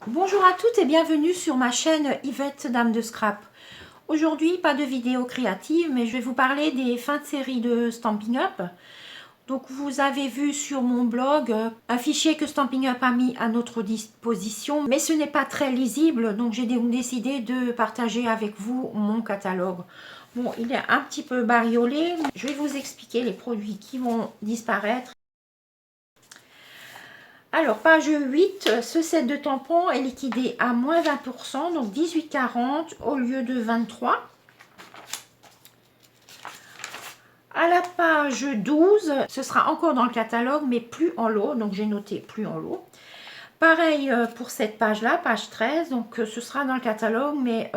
Bonjour à toutes et bienvenue sur ma chaîne Yvette Dame de Scrap. Aujourd'hui, pas de vidéo créative, mais je vais vous parler des fins de série de Stampin' Up. Donc vous avez vu sur mon blog un fichier que Stampin' Up a mis à notre disposition, mais ce n'est pas très lisible, donc j'ai décidé de partager avec vous mon catalogue. Bon, il est un petit peu bariolé, je vais vous expliquer les produits qui vont disparaître. Alors, page 8, ce set de tampons est liquidé à moins 20%, donc 18,40 au lieu de 23. À la page 12, ce sera encore dans le catalogue, mais plus en lot, donc j'ai noté plus en lot. Pareil pour cette page-là, page 13, donc ce sera dans le catalogue, mais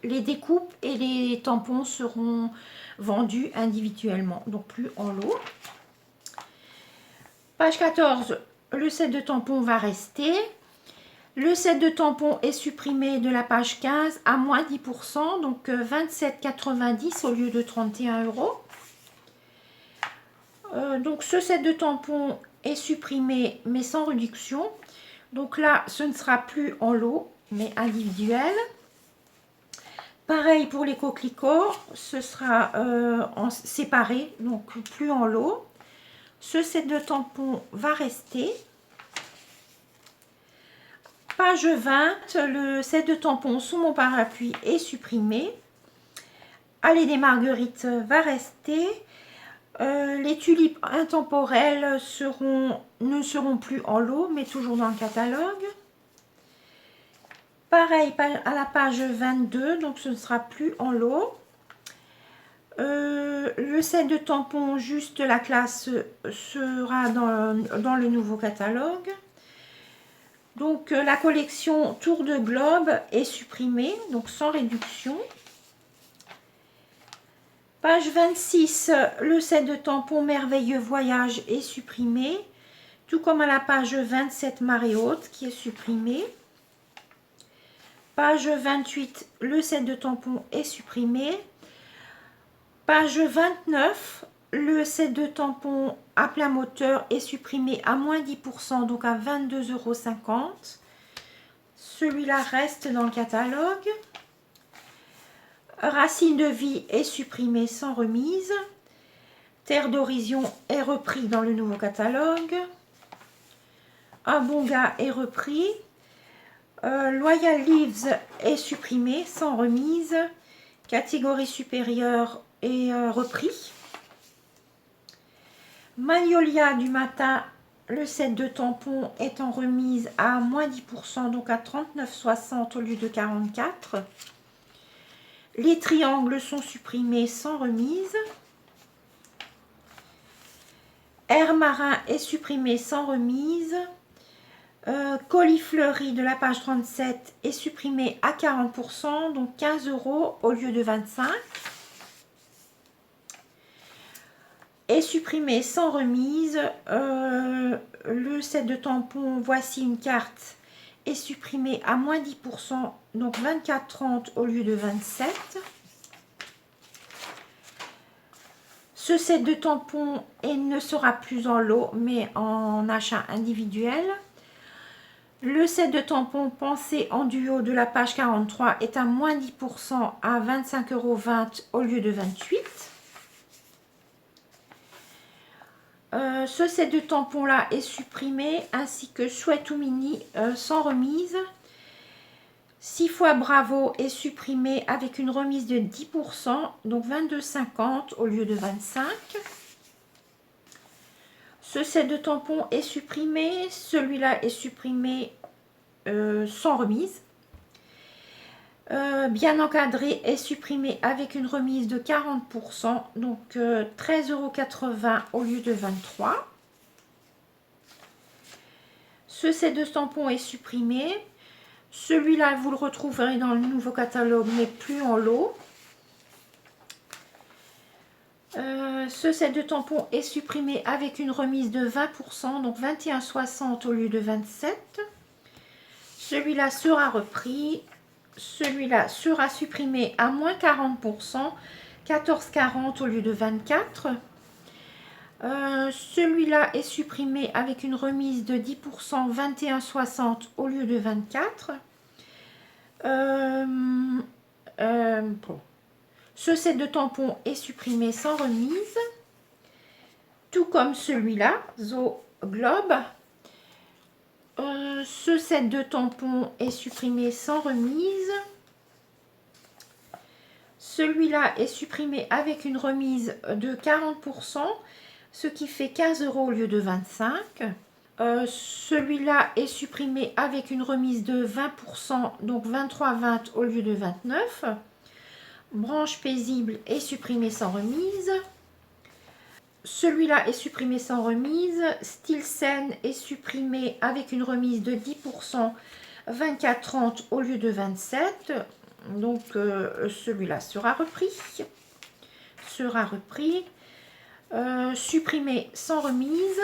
les découpes et les tampons seront vendus individuellement, donc plus en lot. Page 14, le set de tampons va rester. Le set de tampons est supprimé de la page 15 à moins 10%, donc 27,90 au lieu de 31 €. Donc ce set de tampons est supprimé mais sans réduction. Donc là, ce ne sera plus en lot mais individuel. Pareil pour les coquelicots, ce sera séparé, donc plus en lot. Ce set de tampons va rester. Page 20, le set de tampons sous mon parapluie est supprimé. Allée des Marguerites va rester. Les tulipes intemporelles ne seront plus en lot, mais toujours dans le catalogue. Pareil à la page 22, donc ce ne sera plus en lot. Le set de tampons juste la classe sera dans le nouveau catalogue. Donc la collection Tour de Globe est supprimée, donc sans réduction. Page 26, le set de tampons Merveilleux Voyage est supprimé, tout comme à la page 27 Marée Haute qui est supprimée. Page 28, le set de tampons est supprimé. Page 29, le set de tampons à plein moteur est supprimé à moins 10%, donc à 22,50 €. Celui-là reste dans le catalogue. Racine de vie est supprimé sans remise. Terre d'horizon est repris dans le nouveau catalogue. Un bon gars est repris. Loyal Leaves est supprimé sans remise. Catégorie supérieure est repris. Magnolia du matin, le set de tampons est en remise à moins 10%, donc à 39,60 € au lieu de 44 €. Les triangles sont supprimés sans remise. Air marin est supprimé sans remise. Colis fleuri de la page 37 est supprimé à 40%, donc 15 € au lieu de 25 €. Est supprimé sans remise. Le set de tampons Voici une carte est supprimé à moins 10%, donc 24,30 € au lieu de 27 €. Ce set de tampons ne sera plus en lot, mais en achat individuel. Le set de tampons Pensée en duo de la page 43 est à moins 10% à 25,20 € au lieu de 28 €. Ce set de tampons là est supprimé, ainsi que Chouette ou Mini sans remise. 6 fois Bravo est supprimé avec une remise de 10%, donc 22,50 € au lieu de 25 €. Ce set de tampons est supprimé, celui-là est supprimé sans remise. Bien encadré est supprimé avec une remise de 40%, donc 13,80 € au lieu de 23 €. Ce set de tampons est supprimé. Celui-là, vous le retrouverez dans le nouveau catalogue, mais plus en lot. Ce set de tampons est supprimé avec une remise de 20%, donc 21,60 € au lieu de 27 €. Celui-là sera repris. Celui-là sera supprimé à moins 40%, 14,40 € au lieu de 24 €. Celui-là est supprimé avec une remise de 10%, 21,60 au lieu de 24. Bon. Ce set de tampons est supprimé sans remise. Tout comme celui-là, Zo Globe. Ce set de tampons est supprimé sans remise. Celui-là est supprimé avec une remise de 40%, ce qui fait 15 € au lieu de 25. Celui-là est supprimé avec une remise de 20%, donc 23,20 au lieu de 29. Branche paisible est supprimé sans remise. Celui-là est supprimé sans remise. Style scène est supprimé avec une remise de 10%, 24,30 au lieu de 27. Donc celui-là sera repris. Supprimé sans remise.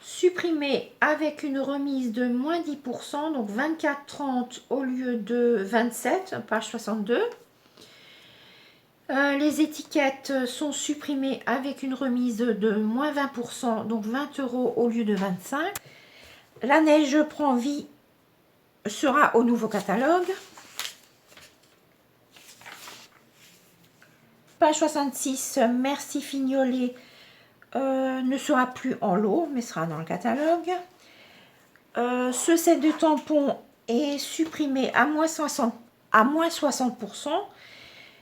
Supprimé avec une remise de moins 10%, donc 24,30 au lieu de 27, page 62. Les étiquettes sont supprimées avec une remise de moins 20%, donc 20 € au lieu de 25. La neige prend vie sera au nouveau catalogue. Page 66, Merci Fignolet ne sera plus en lot, mais sera dans le catalogue. Ce set de tampons est supprimé à moins 60%,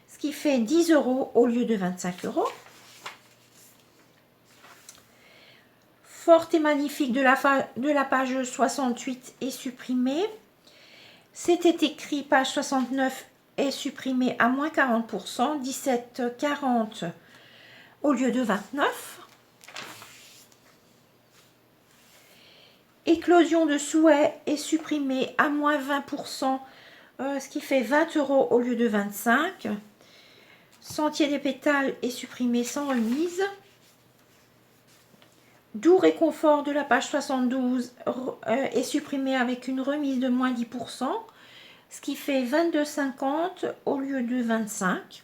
ce qui fait 10 € au lieu de 25 €. Forte et magnifique de la page 68 est supprimé. C'était écrit, page 69 est supprimé à moins 40%, 17,40 au lieu de 29. Éclosion de souhait est supprimé à moins 20%, ce qui fait 20 € au lieu de 25. Sentier des pétales est supprimé sans remise. Doux réconfort de la page 72 est supprimé avec une remise de moins 10%, ce qui fait 22,50 au lieu de 25.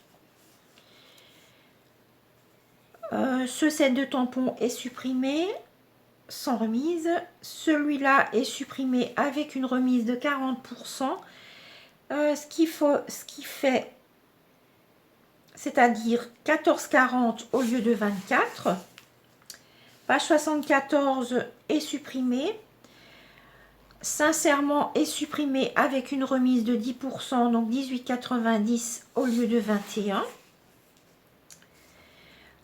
Ce set de tampons est supprimé sans remise. Celui-là est supprimé avec une remise de 40%, ce qui fait, c'est-à-dire 14,40 au lieu de 24. Page 74 est supprimé. Sincèrement est supprimé avec une remise de 10%, donc 18,90 au lieu de 21.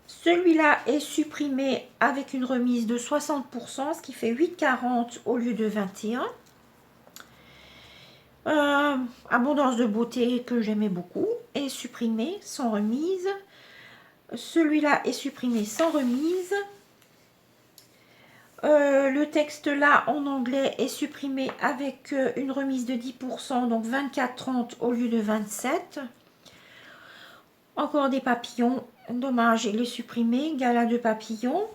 Celui-là est supprimé avec une remise de 60%, ce qui fait 8,40 au lieu de 21. Abondance de beauté que j'aimais beaucoup est supprimé sans remise. Celui-là est supprimé sans remise. Le texte là en anglais est supprimé avec une remise de 10%, donc 24,30 au lieu de 27. Encore des papillons, dommage, il est supprimé. Gala de papillons.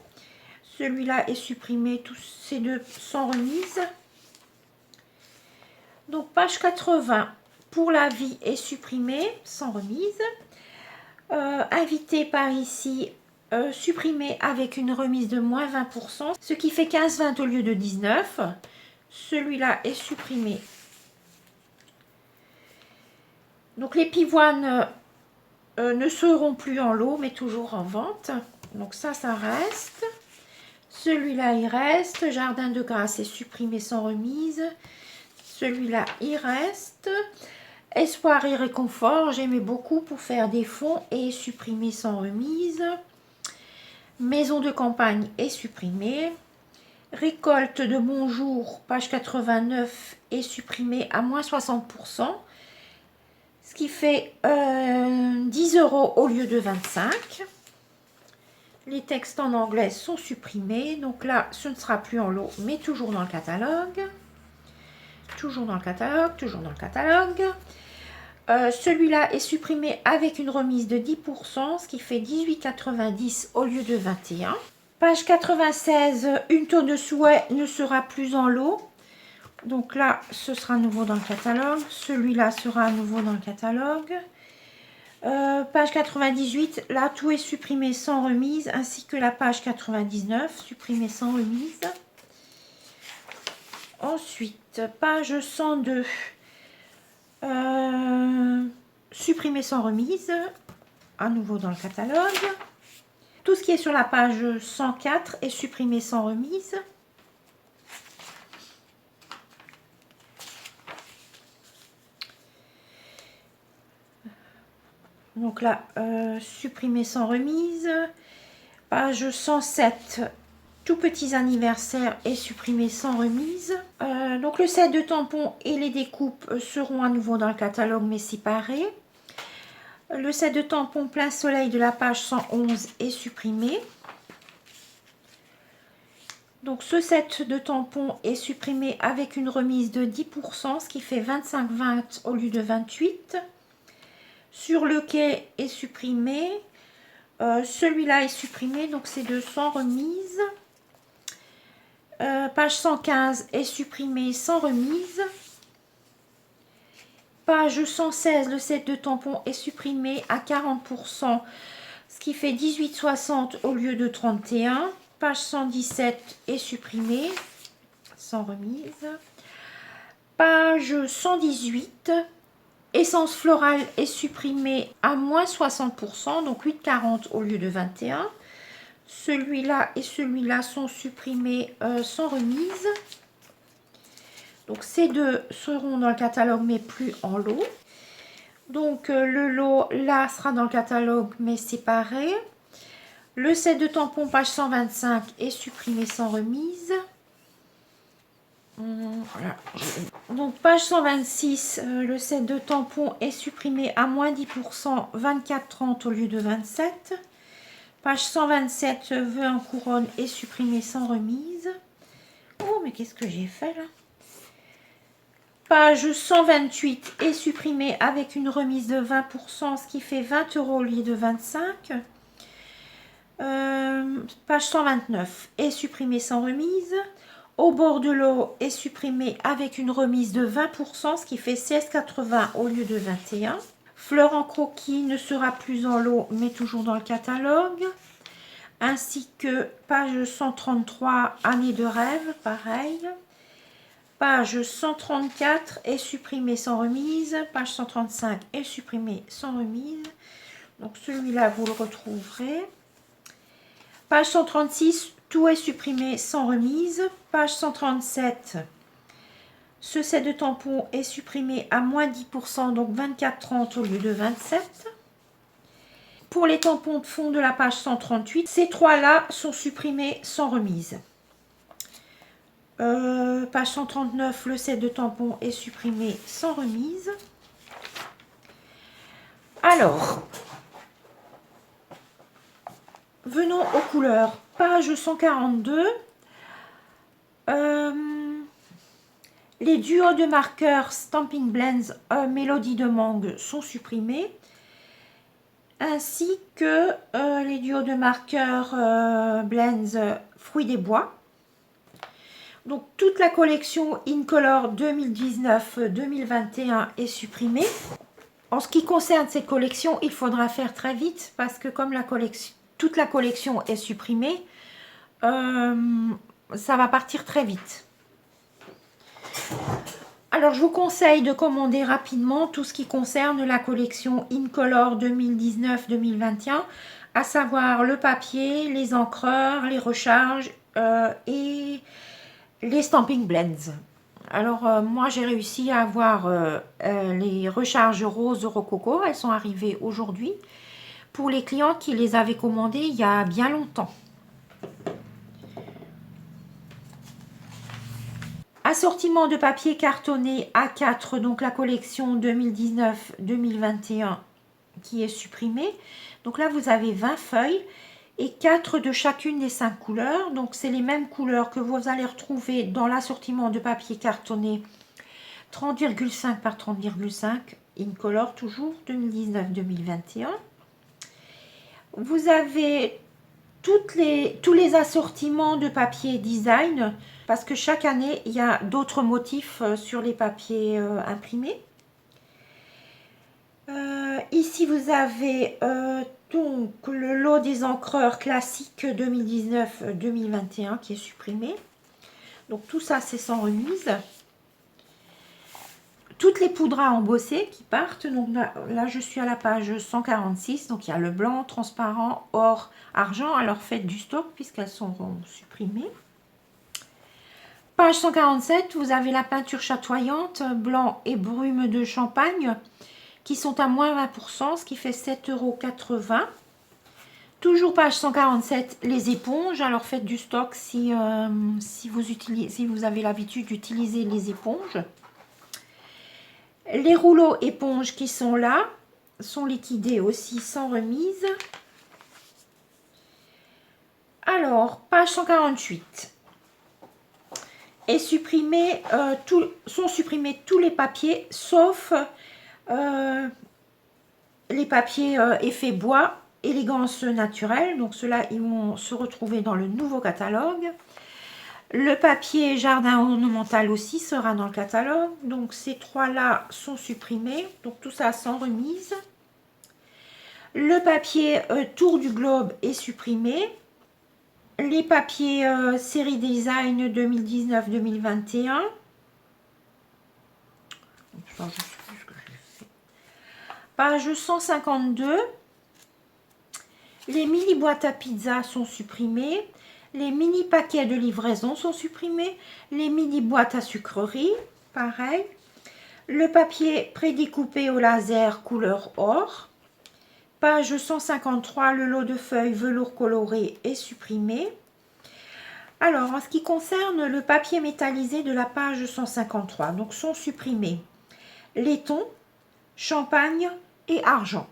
Celui-là est supprimé, tous ces deux sans remise. Donc page 80, pour la vie est supprimé sans remise. Invité par ici, supprimé avec une remise de moins 20%, ce qui fait 15,20 au lieu de 19. Celui-là est supprimé. Donc les pivoines ne seront plus en lot, mais toujours en vente. Donc ça reste. Celui-là, il reste. Jardin de grâce est supprimé sans remise. Celui-là, il reste. Espoir et réconfort, j'aimais beaucoup pour faire des fonds et supprimé sans remise. Maison de campagne est supprimée. Récolte de bonjour, page 89, est supprimée à moins 60%. Ce qui fait 10 € au lieu de 25. Les textes en anglais sont supprimés. Donc là, ce ne sera plus en lot, mais toujours dans le catalogue. Toujours dans le catalogue, toujours dans le catalogue. Celui-là est supprimé avec une remise de 10%, ce qui fait 18,90 au lieu de 21. Page 96, une tonne de souhait ne sera plus en lot. Donc là, ce sera à nouveau dans le catalogue. Celui-là sera à nouveau dans le catalogue. Page 98, là tout est supprimé sans remise, ainsi que la page 99, supprimé sans remise. Ensuite, page 102, supprimé sans remise, à nouveau dans le catalogue. Tout ce qui est sur la page 104 est supprimé sans remise. Donc là, supprimé sans remise. Page 107, tout petits anniversaires est supprimé sans remise. Donc le set de tampons et les découpes seront à nouveau dans le catalogue mais séparés. Le set de tampons plein soleil de la page 111 est supprimé. Donc ce set de tampons est supprimé avec une remise de 10%, ce qui fait 25,20 au lieu de 28. Sur le quai est supprimé. Celui-là est supprimé, donc c'est de sans remise. Page 115 est supprimé sans remise. Page 116, le set de tampons est supprimé à 40%, ce qui fait 18,60 au lieu de 31. Page 117 est supprimé, sans remise. Page 118, essence florale est supprimée à moins 60%, donc 8,40 au lieu de 21. Celui-là et celui-là sont supprimés sans remise. Donc ces deux seront dans le catalogue mais plus en lot. Donc le lot là sera dans le catalogue mais séparé. Le set de tampons page 125 est supprimé sans remise. Voilà. Donc page 126, le set de tampons est supprimé à moins 10%, 24,30 au lieu de 27. Page 127, vœux en couronne est supprimé sans remise. Oh mais qu'est-ce que j'ai fait là? Page 128 est supprimée avec une remise de 20%, ce qui fait 20 € au lieu de 25. Page 129 est supprimée sans remise. Au bord de l'eau est supprimé avec une remise de 20%, ce qui fait 16,80 au lieu de 21. Fleur en croquis ne sera plus en lot, mais toujours dans le catalogue. Ainsi que page 133, année de rêve, pareil. Page 134 est supprimé sans remise. Page 135 est supprimé sans remise. Donc celui-là, vous le retrouverez. Page 136, tout est supprimé sans remise. Page 137, ce set de tampons est supprimé à moins 10%, donc 24,30 au lieu de 27. Pour les tampons de fond de la page 138, ces trois-là sont supprimés sans remise. Page 139, le set de tampons est supprimé sans remise. Alors, venons aux couleurs. Page 142. Les duos de marqueurs Stampin' Blends Mélodie de mangue sont supprimés. Ainsi que les duos de marqueurs Blends Fruits des bois. Donc toute la collection Incolor 2019-2021 est supprimée. En ce qui concerne cette collection, il faudra faire très vite parce que comme toute la collection est supprimée, ça va partir très vite. Alors je vous conseille de commander rapidement tout ce qui concerne la collection Incolor 2019-2021, à savoir le papier, les encreurs, les recharges et les Stampin' Blends. Alors moi j'ai réussi à avoir les recharges roses rococo, elles sont arrivées aujourd'hui pour les clients qui les avaient commandées il y a bien longtemps. Assortiment de papier cartonné A4, donc la collection 2019-2021 qui est supprimée. Donc là vous avez 20 feuilles et 4 de chacune des 5 couleurs. Donc c'est les mêmes couleurs que vous allez retrouver dans l'assortiment de papier cartonné 30,5 par 30,5 Incolor toujours 2019-2021. Vous avez tous les assortiments de papier design parce que chaque année il y a d'autres motifs sur les papiers imprimés. Ici, vous avez donc le lot des encreurs classiques 2019-2021 qui est supprimé. Donc tout ça, c'est sans remise. Toutes les poudres à embosser qui partent. Donc là, je suis à la page 146. Donc il y a le blanc, transparent, or, argent. Alors faites du stock puisqu'elles seront supprimées. Page 147, vous avez la peinture chatoyante, blanc et brume de champagne qui sont à moins 20%, ce qui fait 7,80 €. Toujours page 147, les éponges. Alors faites du stock si vous avez l'habitude d'utiliser les éponges. Les rouleaux éponges qui sont là sont liquidés aussi sans remise. Alors, page 148. Et sont supprimés tous les papiers sauf les papiers effet bois, élégance naturelle. Donc ceux-là, ils vont se retrouver dans le nouveau catalogue. Le papier jardin ornemental aussi sera dans le catalogue. Donc ces trois-là sont supprimés. Donc tout ça sans remise. Le papier tour du globe est supprimé. Les papiers série design 2019-2021. Page 152. Les mini boîtes à pizza sont supprimées. Les mini paquets de livraison sont supprimés. Les mini boîtes à sucreries, pareil. Le papier prédécoupé au laser couleur or. Page 153, le lot de feuilles velours coloré est supprimé. Alors, en ce qui concerne le papier métallisé de la page 153, donc sont supprimés laiton, champagne et argent.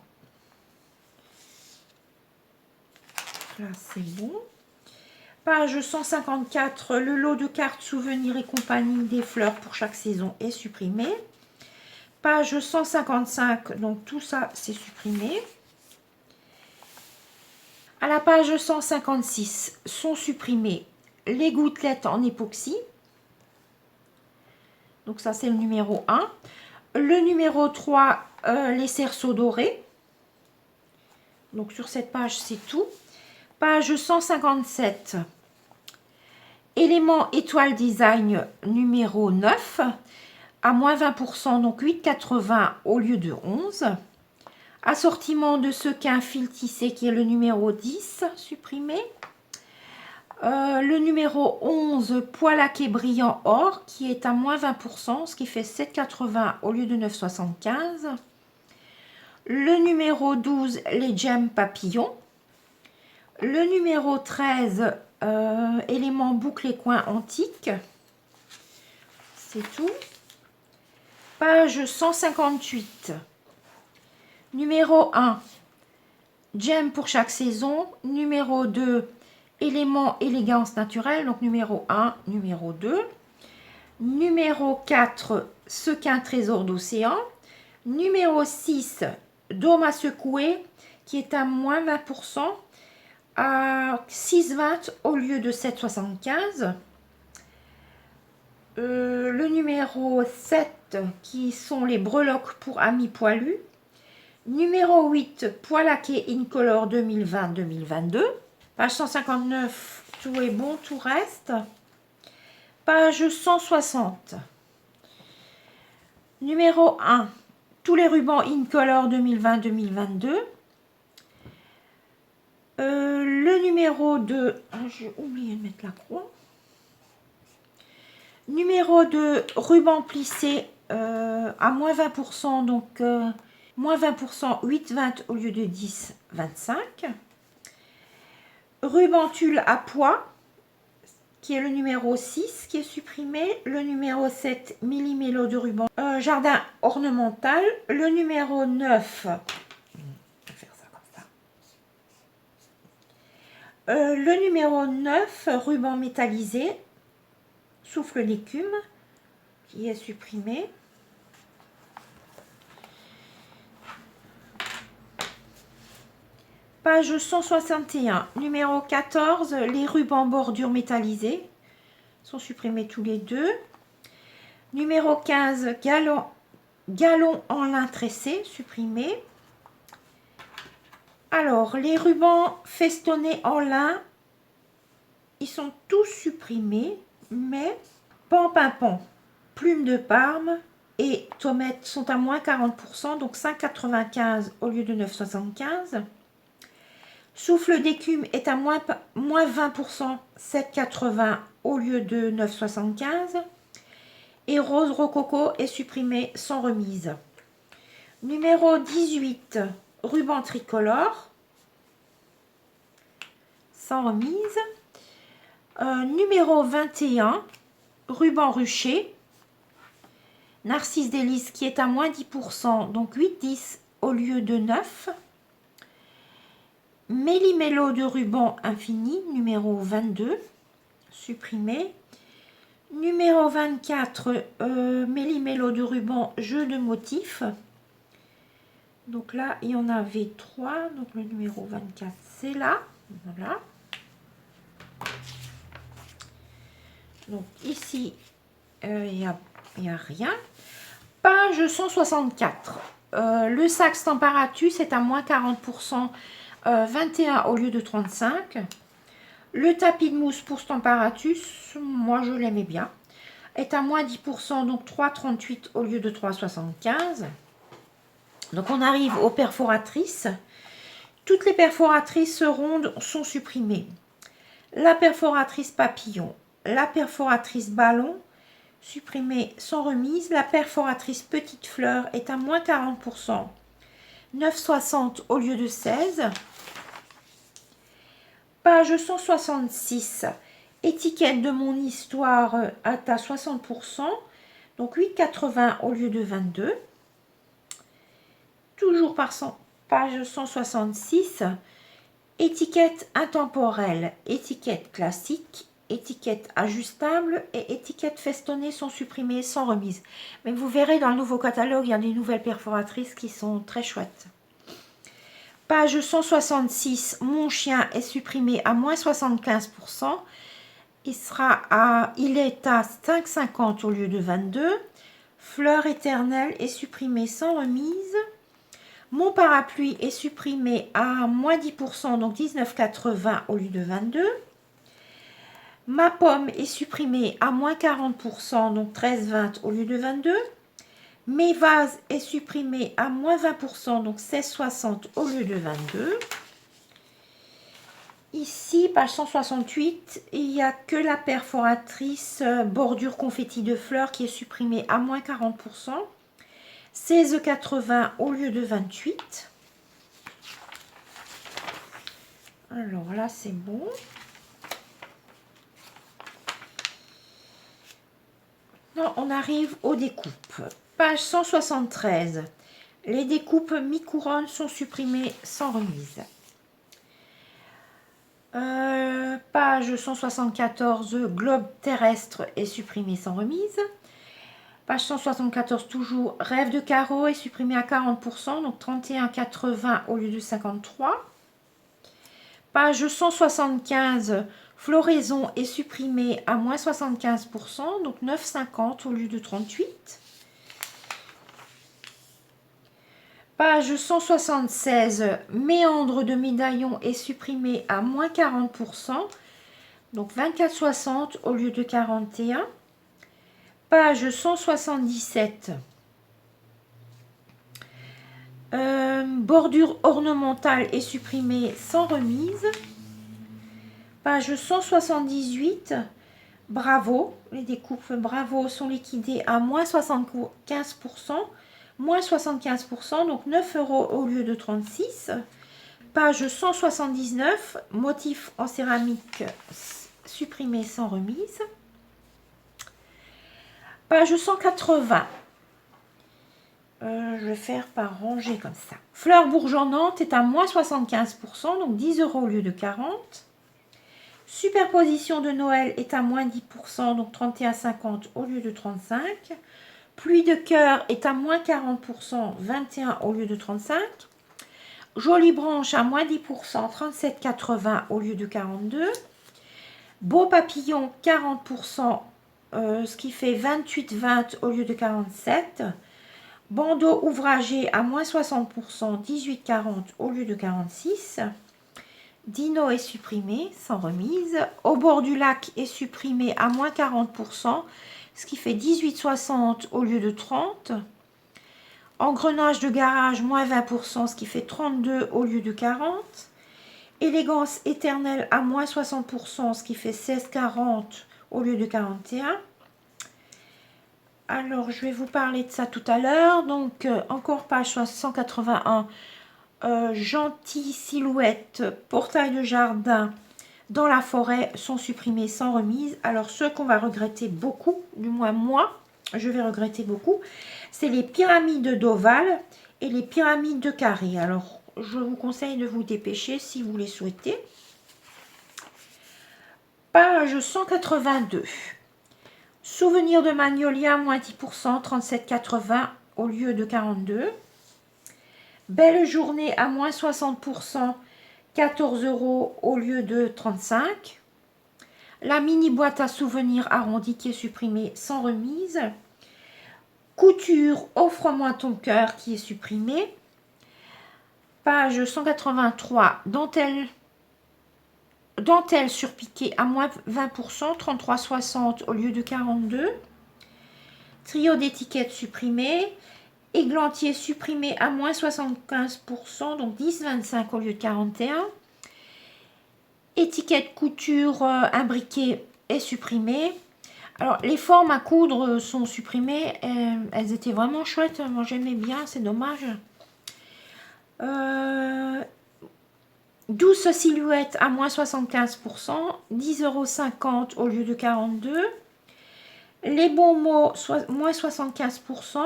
Là, c'est bon. Page 154, le lot de cartes souvenirs et compagnie des fleurs pour chaque saison est supprimé. Page 155, donc tout ça, c'est supprimé. À la page 156, sont supprimées les gouttelettes en époxy. Donc ça, c'est le numéro 1. Le numéro 3, les cerceaux dorés. Donc sur cette page, c'est tout. Page 157, éléments étoile design numéro 9, à moins 20%, donc 8,80 au lieu de 11. Assortiment de sequins fil tissé qui est le numéro 10, supprimé. Le numéro 11, poil laqué brillant or, qui est à moins 20%, ce qui fait 7,80 au lieu de 9,75. Le numéro 12, les gemmes papillons. Le numéro 13, éléments boucles et coins antiques. C'est tout. Page 158. Numéro 1, gemme pour chaque saison. Numéro 2, éléments élégance naturelle. Donc numéro 1, numéro 2. Numéro 4, sequin trésor d'océan. Numéro 6, dôme à secouer, qui est à moins 20%, à 6,20 au lieu de 7,75. Le numéro 7, qui sont les breloques pour amis poilus. Numéro 8, poil laqué Incolor 2020-2022. Page 159, tout est bon, tout reste. Page 160. Numéro 1, tous les rubans Incolor 2020-2022. Le numéro 2, j'ai oublié de mettre la croix. Numéro 2, ruban plissé à moins 20%, donc moins 20%, 8,20 au lieu de 10,25. Ruban tulle à pois, qui est le numéro 6, qui est supprimé. Le numéro 7, millimélo de ruban jardin ornemental. Le numéro 9, on va faire ça comme ça. Le numéro 9, ruban métallisé, souffle l'écume, qui est supprimé. Page 161, numéro 14, les rubans bordure métallisés sont supprimés tous les deux. Numéro 15, galon en lin tressé, supprimé. Alors, les rubans festonnés en lin, ils sont tous supprimés, mais pan-pimpon, plume de Parme et tomates sont à moins 40%, donc 5,95 au lieu de 9,75. Souffle d'écume est à moins 20%, 7,80 au lieu de 9,75. Et rose rococo est supprimé sans remise. Numéro 18, ruban tricolore, sans remise. Numéro 21, ruban rucher, Narcisse Délice qui est à moins 10%, donc 8,10 au lieu de 9. Méli-mélo de ruban infini, numéro 22, supprimé. Numéro 24, méli-mélo de ruban jeu de motifs. Donc là, il y en avait 3. Donc le numéro 24, c'est là. Voilà. Donc ici, il n'y a rien. Page 164. Le sac Stamparatus est à moins 40%, 21 au lieu de 35. Le tapis de mousse pour Stamparatus, moi je l'aimais bien, est à moins 10%, donc 3,38 au lieu de 3,75. Donc on arrive aux perforatrices. Toutes les perforatrices rondes sont supprimées. La perforatrice papillon, la perforatrice ballon, supprimée sans remise. La perforatrice petite fleur est à moins 40%, 9,60 au lieu de 16. Page 166, étiquette de mon histoire à 60%, donc 8,80 au lieu de 22. Toujours page 166, étiquette intemporelle, étiquette classique, étiquette ajustable et étiquette festonnée sont supprimées sans remise. Mais vous verrez dans le nouveau catalogue, il y a des nouvelles perforatrices qui sont très chouettes. Page 166, mon chien est supprimé à moins 75%. Il est à 5,50 au lieu de 22. Fleur éternelle est supprimée sans remise. Mon parapluie est supprimé à moins 10%, donc 19,80 au lieu de 22. Ma pomme est supprimée à moins 40%, donc 13,20 au lieu de 22. Mes vases est supprimé à moins 20%, donc 16,60 au lieu de 22. Ici, page 168, il n'y a que la perforatrice bordure confetti de fleurs qui est supprimée à moins 40%. 16,80 au lieu de 28. Alors là, c'est bon. Non, on arrive aux découpes. Page 173. Les découpes mi-couronne sont supprimées sans remise. Page 174, globe terrestre est supprimé sans remise. Page 174 toujours, rêve de carreau est supprimé à 40%, donc 31,80 au lieu de 53. Page 175, floraison est supprimé à moins 75%, donc 9,50 au lieu de 38. Page 176, méandre de médaillon est supprimé à moins 40%, donc 24,60 au lieu de 41. Page 177, bordure ornementale est supprimée sans remise. Page 178, bravo, les découpes bravo sont liquidées à moins 75%, moins 75%, donc 9 euros au lieu de 36. Page 179, motif en céramique supprimé sans remise. Page 180, je vais faire par rangée comme ça. Fleur bourgeonnante est à moins 75%, donc 10 euros au lieu de 40. Superposition de Noël est à moins 10%, donc 31,50 au lieu de 35. Pluie de cœur est à moins 40%, 21 au lieu de 35. Jolie branche à moins 10%, 37,80 au lieu de 42. Beau papillon, 40%, ce qui fait 28,20 au lieu de 47. Bandeau ouvragé à moins 60%, 18,40 au lieu de 46. Dino est supprimé, sans remise. Au bord du lac est supprimé à moins 40%, ce qui fait 18,60 au lieu de 30. Engrenage de garage, moins 20%, ce qui fait 32 au lieu de 40. Élégance éternelle à moins 60%, ce qui fait 16,40 au lieu de 41. Alors, je vais vous parler de ça tout à l'heure. Donc, encore page 181. Gentille silhouette, portail de jardin dans la forêt sont supprimés sans remise. Alors, ceux qu'on va regretter beaucoup, du moins moi, je vais regretter beaucoup, c'est les pyramides d'ovale et les pyramides de carré. Alors, je vous conseille de vous dépêcher si vous les souhaitez. Page 182. Souvenir de Magnolia, moins 10%, 37,80 au lieu de 42. Belle journée à moins 60%, 14 € au lieu de 35. La mini boîte à souvenirs arrondie qui est supprimée sans remise. Couture, offre-moi ton cœur qui est supprimée. Page 183, dentelle surpiquée à moins 20%, 33,60 au lieu de 42. Trio d'étiquettes supprimées. Églantier supprimé à moins 75%, donc 10,25 au lieu de 41. Étiquette couture imbriquée est supprimée. Alors, les formes à coudre sont supprimées. Elles étaient vraiment chouettes. Moi, j'aimais bien. C'est dommage. Douce silhouette à moins 75%. 10,50 € au lieu de 42. Les bons mots, moins 75%.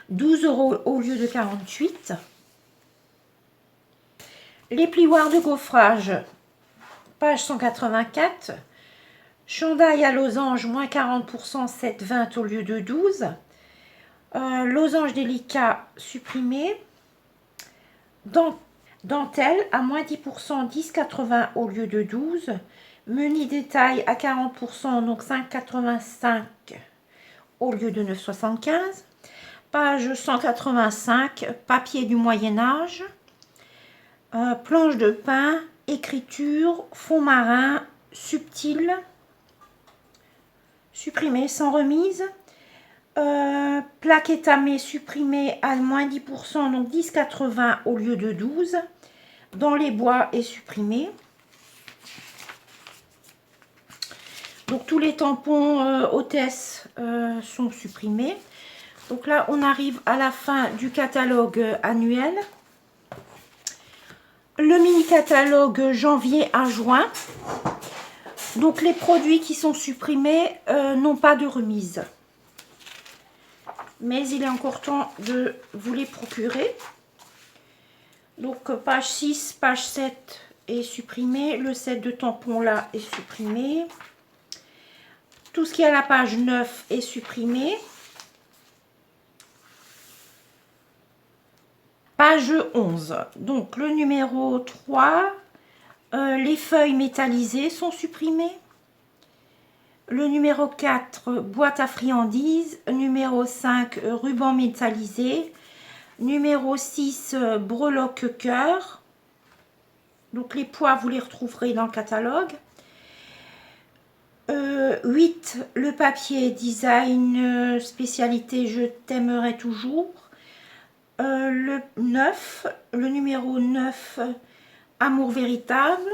12 € au lieu de 48. Les plioirs de gaufrage, page 184. Chandail à losange, moins 40%, 7,20 au lieu de 12. Losange délicat, supprimé. Dentelle à moins 10%, 10,80 au lieu de 12. Menu détail à 40%, donc 5,85 au lieu de 9,75. Page 185, papier du Moyen-Âge. Planche de pin, écriture, fond marin, subtil, supprimé sans remise. Plaque étamée supprimée à moins 10%, donc 10,80 au lieu de 12. Dans les bois est supprimé. Donc tous les tampons hôtesse sont supprimés. Donc là, on arrive à la fin du catalogue annuel. Le mini-catalogue janvier à juin. Donc les produits qui sont supprimés n'ont pas de remise. Mais il est encore temps de vous les procurer. Donc page 6, page 7 est supprimé. Le set de tampons là est supprimé. Tout ce qui est à la page 9 est supprimé. Page 11, donc le numéro 3, les feuilles métallisées sont supprimées. Le numéro 4, boîte à friandises. Numéro 5, ruban métallisé. Numéro 6, breloque cœur. Donc les poids, vous les retrouverez dans le catalogue. 8, le papier design spécialité Je t'aimerai toujours. Le 9, le numéro 9, Amour véritable.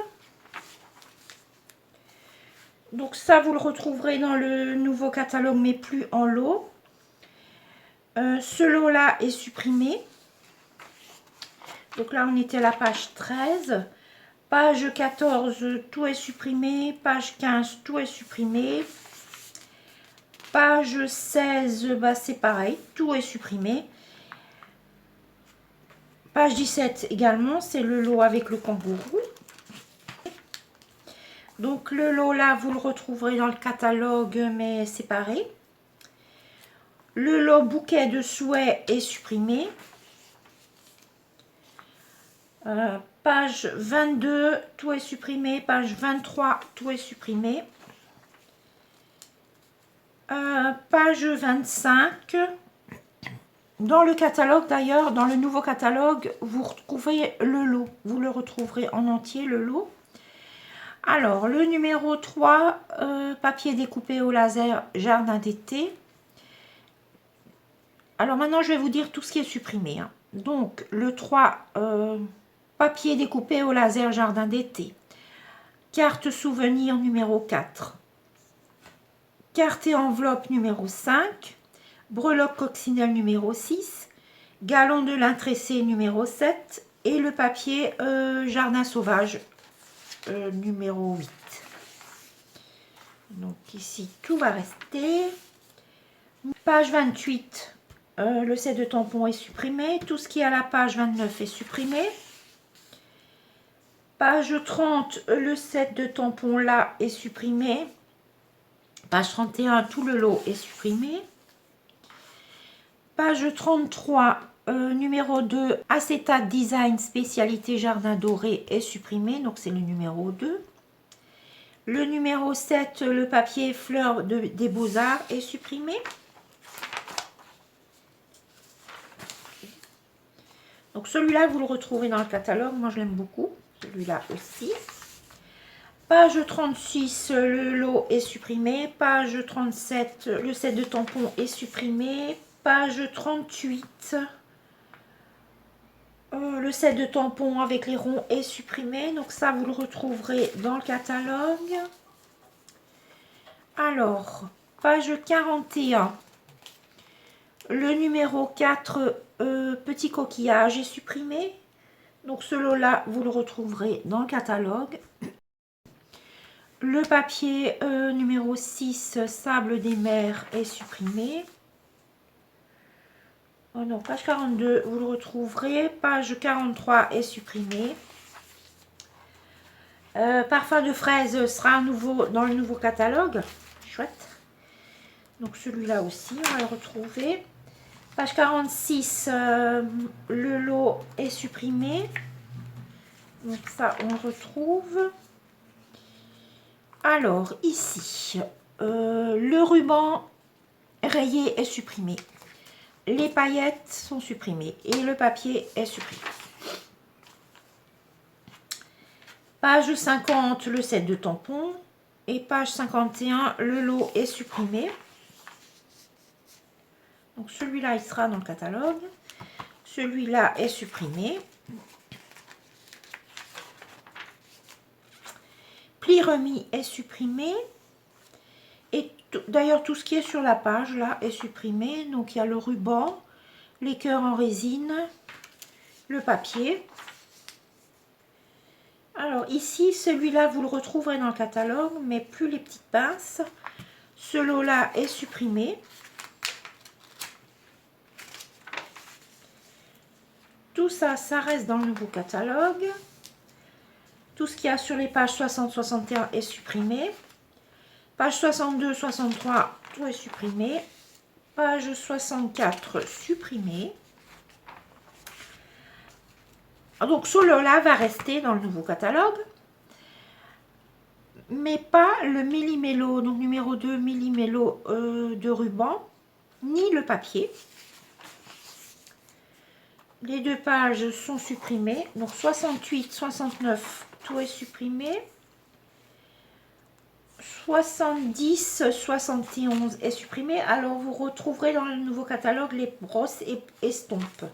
Donc ça, vous le retrouverez dans le nouveau catalogue, mais plus en lot. Ce lot-là est supprimé. Donc là, on était à la page 13. Page 14, tout est supprimé. Page 15, tout est supprimé. Page 16, bah, c'est pareil, tout est supprimé. Page 17 également, c'est le lot avec le kangourou. Donc le lot là, vous le retrouverez dans le catalogue, mais séparé. Le lot bouquet de souhaits est supprimé. Page 22, tout est supprimé. Page 23, tout est supprimé. Page 25, Dans le catalogue d'ailleurs, dans le nouveau catalogue, vous retrouvez le lot. Vous le retrouverez en entier, le lot. Alors, le numéro 3, papier découpé au laser, jardin d'été. Alors maintenant, je vais vous dire tout ce qui est supprimé. Hein. Donc, le 3, papier découpé au laser, jardin d'été. Carte souvenir numéro 4. Carte et enveloppe numéro 5. Breloque coccinelle numéro 6. Galon de lin tressé numéro 7. Et le papier jardin sauvage numéro 8. Donc ici, tout va rester. Page 28, le set de tampons est supprimé. Tout ce qui est à la page 29 est supprimé. Page 30, le set de tampons là est supprimé. Page 31, tout le lot est supprimé. Page 33, numéro 2, acétate design spécialité jardin doré est supprimé. Donc c'est le numéro 2. Le numéro 7, le papier fleurs des beaux-arts est supprimé. Donc celui-là, vous le retrouvez dans le catalogue. Moi, je l'aime beaucoup. Celui-là aussi. Page 36, le lot est supprimé. Page 37, le set de tampons est supprimé. Page 38, le set de tampons avec les ronds est supprimé. Donc ça, vous le retrouverez dans le catalogue. Alors, page 41, le numéro 4, petit coquillage est supprimé. Donc ce lot-là, vous le retrouverez dans le catalogue. Le papier numéro 6, sable des mers, est supprimé. Oh non, page 42, vous le retrouverez. Page 43 est supprimé. Parfum de fraise sera à nouveau dans le nouveau catalogue. Chouette. Donc celui-là aussi, on va le retrouver. Page 46, le lot est supprimé. Donc ça, on le retrouve. Alors, ici, le ruban rayé est supprimé. Les paillettes sont supprimées et le papier est supprimé. Page 50, le set de tampons. Et page 51, le lot est supprimé. Donc celui-là, il sera dans le catalogue. Celui-là est supprimé. Pli remis est supprimé. Et d'ailleurs, tout ce qui est sur la page, là, est supprimé. Donc il y a le ruban, les cœurs en résine, le papier. Alors ici, celui-là, vous le retrouverez dans le catalogue, mais plus les petites pinces. Ce lot-là est supprimé. Tout ça, ça reste dans le nouveau catalogue. Tout ce qu'il y a sur les pages 60-61 est supprimé. Page 62, 63, tout est supprimé. Page 64, supprimé. Donc, ce lot-là va rester dans le nouveau catalogue. Mais pas le millimélo, donc numéro 2, millimélo de ruban, ni le papier. Les deux pages sont supprimées. Donc, 68, 69, tout est supprimé. 70, 71 est supprimé. Alors, vous retrouverez dans le nouveau catalogue les brosses et estompes.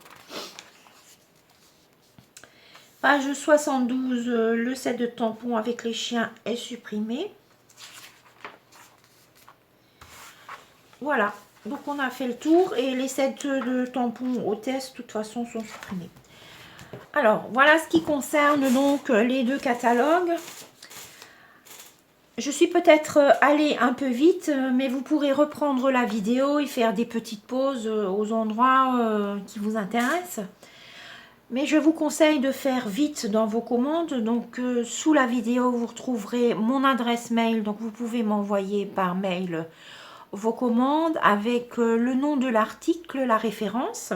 Page 72, le set de tampons avec les chiens est supprimé. Voilà. Donc, on a fait le tour et les sets de tampons hôtesse, de toute façon, sont supprimés. Alors, voilà ce qui concerne donc les deux catalogues. Je suis peut-être allée un peu vite, mais vous pourrez reprendre la vidéo et faire des petites pauses aux endroits qui vous intéressent. Mais je vous conseille de faire vite dans vos commandes. Donc, sous la vidéo, vous retrouverez mon adresse mail. Donc, vous pouvez m'envoyer par mail vos commandes avec le nom de l'article, la référence.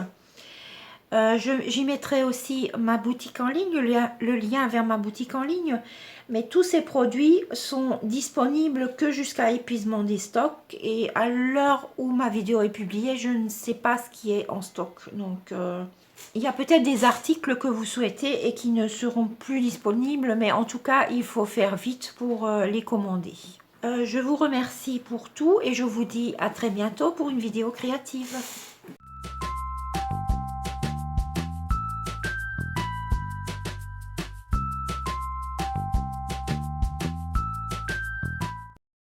J'y mettrai aussi ma boutique en ligne, le lien vers ma boutique en ligne. Mais tous ces produits sont disponibles que jusqu'à épuisement des stocks. Et à l'heure où ma vidéo est publiée, je ne sais pas ce qui est en stock. Donc, il y a peut-être des articles que vous souhaitez et qui ne seront plus disponibles. Mais en tout cas, il faut faire vite pour les commander. Je vous remercie pour tout et je vous dis à très bientôt pour une vidéo créative.